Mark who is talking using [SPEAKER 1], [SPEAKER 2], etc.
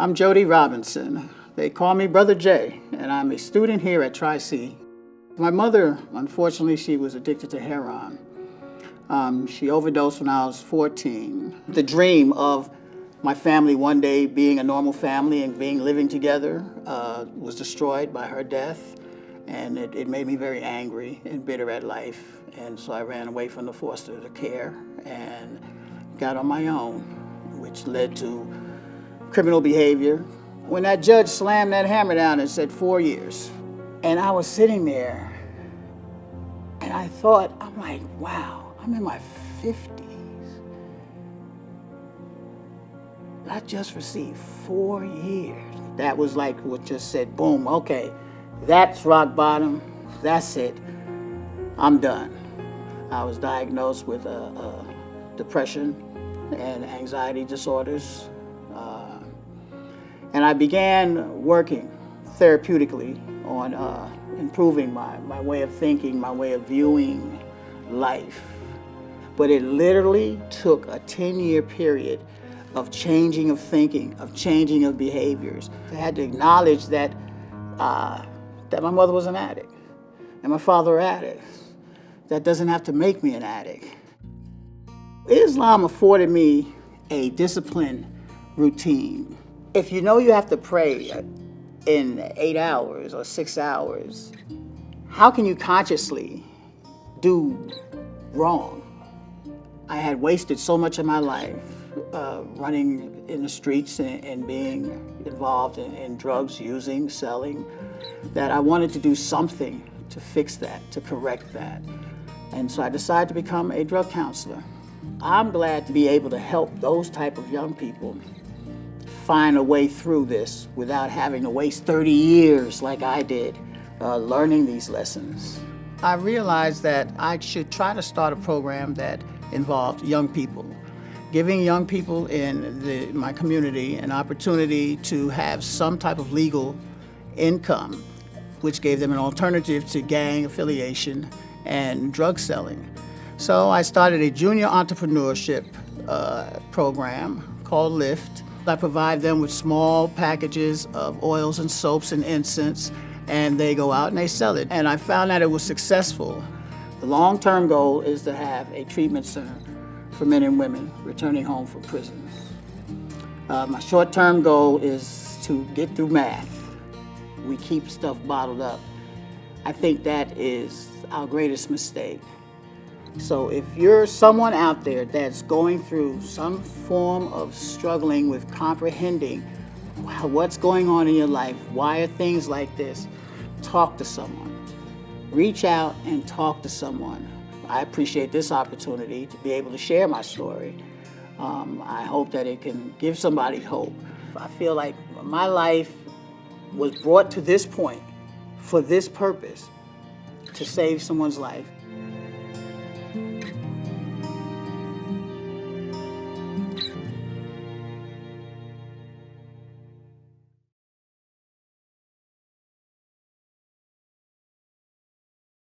[SPEAKER 1] I'm Jody Robinson. They call me Brother J, and I'm a student here at Tri-C. My mother, unfortunately, she was addicted to heroin. She overdosed when I was 14. The dream of my family one day being a normal family and living together was destroyed by her death, and it made me very angry and bitter at life. And so I ran away from the foster care and got on my own, which led to criminal behavior. When that judge slammed that hammer down and said 4 years, and I was sitting there and I thought, I'm like, wow, I'm in my 50s. I just received 4 years. That was like what just said, boom, okay, that's rock bottom, that's it, I'm done. I was diagnosed with depression and anxiety disorders. And I began working therapeutically on improving my way of thinking, my way of viewing life. But it literally took a 10-year period of changing of thinking, of changing of behaviors. I had to acknowledge that my mother was an addict and my father an addict. That doesn't have to make me an addict. Islam afforded me a disciplined routine. If you know you have to pray in 8 hours or 6 hours, how can you consciously do wrong? I had wasted so much of my life running in the streets and being involved in drugs, using, selling, that I wanted to do something to fix that, to correct that. And so I decided to become a drug counselor. I'm glad to be able to help those type of young people find a way through this without having to waste 30 years like I did learning these lessons. I realized that I should try to start a program that involved young people, giving young people in my community an opportunity to have some type of legal income, which gave them an alternative to gang affiliation and drug selling. So I started a junior entrepreneurship program called LIFT. I provide them with small packages of oils and soaps and incense, and they go out and they sell it. And I found that it was successful. The long-term goal is to have a treatment center for men and women returning home from prison. My short-term goal is to get through math. We keep stuff bottled up. I think that is our greatest mistake. So if you're someone out there that's going through some form of struggling with comprehending what's going on in your life, why are things like this, talk to someone. Reach out and talk to someone. I appreciate this opportunity to be able to share my story. I hope that it can give somebody hope. I feel like my life was brought to this point for this purpose, to save someone's life.